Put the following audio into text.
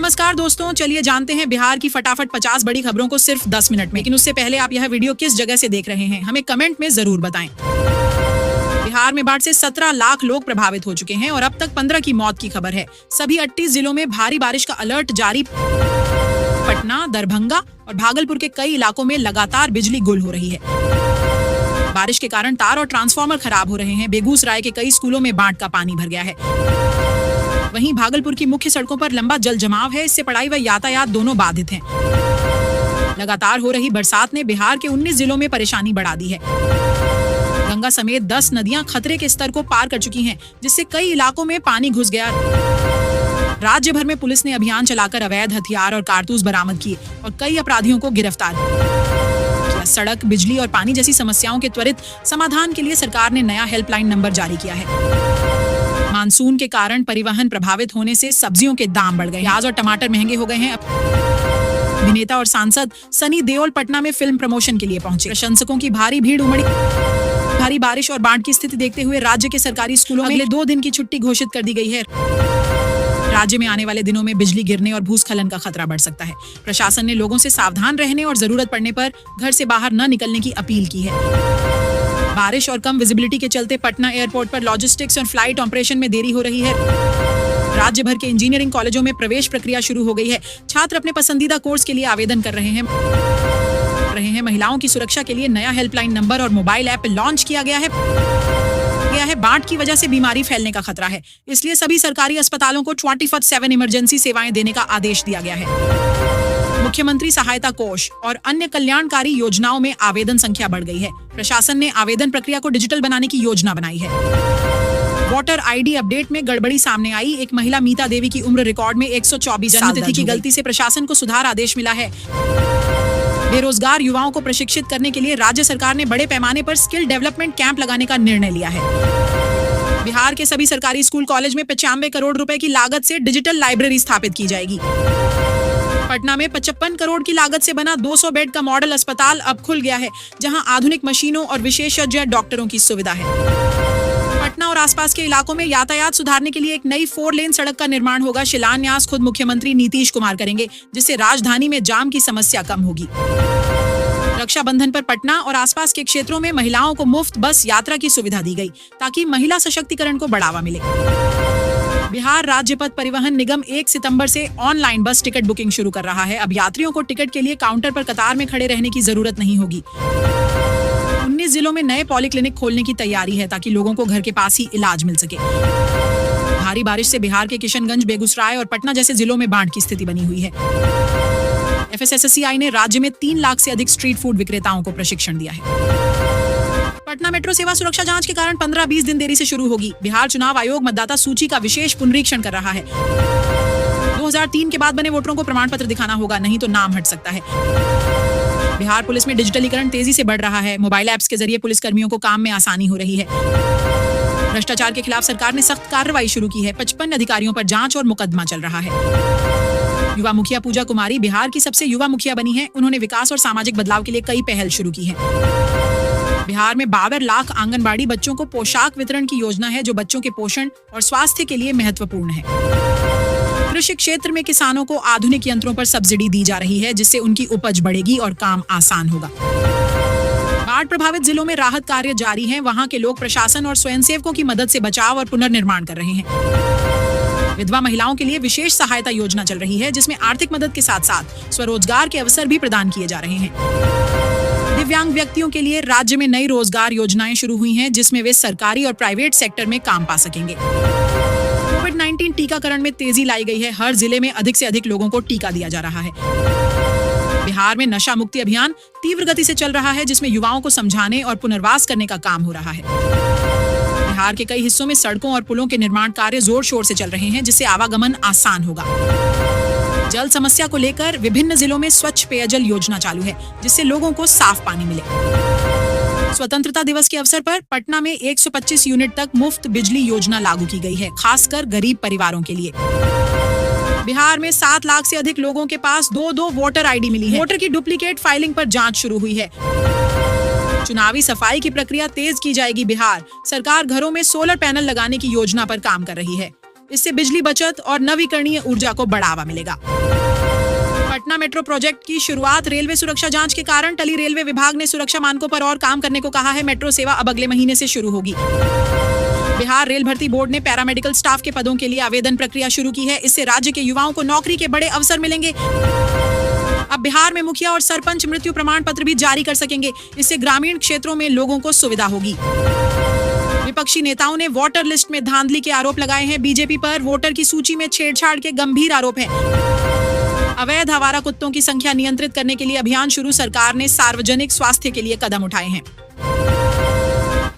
नमस्कार दोस्तों, चलिए जानते हैं बिहार की फटाफट 50 बड़ी खबरों को सिर्फ 10 मिनट में। लेकिन उससे पहले आप यह वीडियो किस जगह से देख रहे हैं हमें कमेंट में जरूर बताएं। बिहार में बाढ़ से 17 लाख लोग प्रभावित हो चुके हैं और अब तक 15 की मौत की खबर है। सभी 38 जिलों में भारी बारिश का अलर्ट जारी। पटना, दरभंगा और भागलपुर के कई इलाकों में लगातार बिजली गुल हो रही है। बारिश के कारण तार और ट्रांसफार्मर खराब हो रहे हैं। बेगूसराय के कई स्कूलों में बाढ़ का पानी भर गया है। वहीं भागलपुर की मुख्य सड़कों पर लंबा जल जमाव है। इससे पढ़ाई व यातायात दोनों बाधित हैं। लगातार हो रही बरसात ने बिहार के 19 जिलों में परेशानी बढ़ा दी है। गंगा समेत 10 नदियां खतरे के स्तर को पार कर चुकी हैं, जिससे कई इलाकों में पानी घुस गया। राज्य भर में पुलिस ने अभियान चलाकर अवैध हथियार और कारतूस बरामद किए और कई अपराधियों को गिरफ्तार किया। सड़क, बिजली और पानी जैसी समस्याओं के त्वरित समाधान के लिए सरकार ने नया हेल्पलाइन नंबर जारी किया है। मानसून के कारण परिवहन प्रभावित होने से सब्जियों के दाम बढ़ गए। प्याज और टमाटर महंगे हो गए हैं। अभिनेता और सांसद सनी देओल पटना में फिल्म प्रमोशन के लिए पहुंचे। प्रशंसकों की भारी भीड़ उमड़ी। भारी बारिश और बाढ़ की स्थिति देखते हुए राज्य के सरकारी स्कूलों में अगले 2 दिन की छुट्टी घोषित कर दी गई है। राज्य में आने वाले दिनों में बिजली गिरने और भूस्खलन का खतरा बढ़ सकता है। प्रशासन ने लोगों से सावधान रहने और जरूरत पड़ने पर घर से बाहर न निकलने की अपील की है। बारिश और कम विजिबिलिटी के चलते पटना एयरपोर्ट पर लॉजिस्टिक्स और फ्लाइट ऑपरेशन में देरी हो रही है। राज्य भर के इंजीनियरिंग कॉलेजों में प्रवेश प्रक्रिया शुरू हो गई है। छात्र अपने पसंदीदा कोर्स के लिए आवेदन कर रहे हैं। महिलाओं की सुरक्षा के लिए नया हेल्पलाइन नंबर और मोबाइल ऐप लॉन्च किया गया है। बाढ़ की वजह से बीमारी फैलने का खतरा है, इसलिए सभी सरकारी अस्पतालों को 24/7 इमरजेंसी सेवाएं देने का आदेश दिया गया है। मुख्यमंत्री सहायता कोष और अन्य कल्याणकारी योजनाओं में आवेदन संख्या बढ़ गई है। प्रशासन ने आवेदन प्रक्रिया को डिजिटल बनाने की योजना बनाई है। वोटर आईडी अपडेट में गड़बड़ी सामने आई। एक महिला मीता देवी की उम्र रिकॉर्ड में 124 जन्मतिथि की गलती से प्रशासन को सुधार आदेश मिला है। बेरोजगार युवाओं को प्रशिक्षित करने के लिए राज्य सरकार ने बड़े पैमाने पर स्किल डेवलपमेंट कैंप लगाने का निर्णय लिया है। बिहार के सभी सरकारी स्कूल कॉलेज में 95 करोड़ रुपए की लागत से डिजिटल लाइब्रेरी स्थापित की जाएगी। पटना में 55 करोड़ की लागत से बना 200 बेड का मॉडल अस्पताल अब खुल गया है, जहां आधुनिक मशीनों और विशेषज्ञ डॉक्टरों की सुविधा है। पटना और आसपास के इलाकों में यातायात सुधारने के लिए एक नई 4 लेन सड़क का निर्माण होगा। शिलान्यास खुद मुख्यमंत्री नीतीश कुमार करेंगे, जिससे राजधानी में जाम की समस्या कम होगी। रक्षाबंधन पर पटना और आसपास के क्षेत्रों में महिलाओं को मुफ्त बस यात्रा की सुविधा दी गई, ताकि महिला सशक्तिकरण को बढ़ावा मिले। बिहार राज्य पथ परिवहन निगम 1 सितंबर से ऑनलाइन बस टिकट बुकिंग शुरू कर रहा है। अब यात्रियों को टिकट के लिए काउंटर पर कतार में खड़े रहने की जरूरत नहीं होगी। 19 जिलों में नए पॉलीक्लिनिक खोलने की तैयारी है, ताकि लोगों को घर के पास ही इलाज मिल सके। भारी बारिश से बिहार के किशनगंज, बेगूसराय और पटना जैसे जिलों में बाढ़ की स्थिति बनी हुई है। FSSAI ने राज्य में 3 लाख से अधिक स्ट्रीट फूड विक्रेताओं को प्रशिक्षण दिया है। पटना मेट्रो सेवा सुरक्षा जांच के कारण 15-20 दिन देरी से शुरू होगी। बिहार चुनाव आयोग मतदाता सूची का विशेष पुनरीक्षण कर रहा है। 2003 के बाद बने वोटरों को प्रमाण पत्र दिखाना होगा, नहीं तो नाम हट सकता है। बिहार पुलिस में डिजिटलीकरण तेजी से बढ़ रहा है। मोबाइल ऐप्स के जरिए पुलिसकर्मियों को काम में आसानी हो रही है। भ्रष्टाचार के खिलाफ सरकार ने सख्त कार्रवाई शुरू की है। 55 अधिकारियों पर जांच और मुकदमा चल रहा है। युवा मुखिया पूजा कुमारी बिहार की सबसे युवा मुखिया बनी है। उन्होंने विकास और सामाजिक बदलाव के लिए कई पहल शुरू की है। बिहार में 52 लाख आंगनबाड़ी बच्चों को पोशाक वितरण की योजना है, जो बच्चों के पोषण और स्वास्थ्य के लिए महत्वपूर्ण है। कृषि क्षेत्र में किसानों को आधुनिक यंत्रों पर सब्सिडी दी जा रही है, जिससे उनकी उपज बढ़ेगी और काम आसान होगा। बाढ़ प्रभावित जिलों में राहत कार्य जारी है। वहां के लोग प्रशासन और स्वयंसेवकों की मदद से बचाव और पुनर्निर्माण कर रहे हैं। विधवा महिलाओं के लिए विशेष सहायता योजना चल रही है, जिसमें आर्थिक मदद के साथ साथ स्वरोजगार के अवसर भी प्रदान किए जा रहे हैं। दिव्यांग व्यक्तियों के लिए राज्य में नई रोजगार योजनाएं शुरू हुई हैं, जिसमें वे सरकारी और प्राइवेट सेक्टर में काम पा सकेंगे। कोविड-19 टीकाकरण में तेजी लाई गई है। हर जिले में अधिक से अधिक लोगों को टीका दिया जा रहा है। बिहार में नशा मुक्ति अभियान तीव्र गति से चल रहा है, जिसमें युवाओं को समझाने और पुनर्वास करने का काम हो रहा है। बिहार के कई हिस्सों में सड़कों और पुलों के निर्माण कार्य जोर शोर से चल रहे हैं, जिससे आवागमन आसान होगा। जल समस्या को लेकर विभिन्न जिलों में स्वच्छ पेयजल योजना चालू है, जिससे लोगों को साफ पानी मिले। स्वतंत्रता दिवस के अवसर पर पटना में 125 यूनिट तक मुफ्त बिजली योजना लागू की गई है, खासकर गरीब परिवारों के लिए। बिहार में 7 लाख से अधिक लोगों के पास 2 वोटर आईडी मिली है। वोटर की डुप्लीकेट फाइलिंग पर जांच शुरू हुई है। चुनावी सफाई की प्रक्रिया तेज की जाएगी। बिहार सरकार घरों में सोलर पैनल लगाने की योजना पर काम कर रही है। इससे बिजली बचत और नवीकरणीय ऊर्जा को बढ़ावा मिलेगा। पटना मेट्रो प्रोजेक्ट की शुरुआत रेलवे सुरक्षा जांच के कारण टली। रेलवे विभाग ने सुरक्षा मानकों पर और काम करने को कहा है। मेट्रो सेवा अब अगले महीने से शुरू होगी। बिहार रेल भर्ती बोर्ड ने पैरामेडिकल स्टाफ के पदों के लिए आवेदन प्रक्रिया शुरू की है। इससे राज्य के युवाओं को नौकरी के बड़े अवसर मिलेंगे। अब बिहार में मुखिया और सरपंच मृत्यु प्रमाण पत्र भी जारी कर सकेंगे। इससे ग्रामीण क्षेत्रों में लोगों को सुविधा होगी। विपक्षी नेताओं ने वोटर लिस्ट में धांधली के आरोप लगाए हैं। बीजेपी पर वोटर की सूची में छेड़छाड़ के गंभीर आरोप हैं। अवैध आवारा कुत्तों की संख्या नियंत्रित करने के लिए अभियान शुरू। सरकार ने सार्वजनिक स्वास्थ्य के लिए कदम उठाए हैं।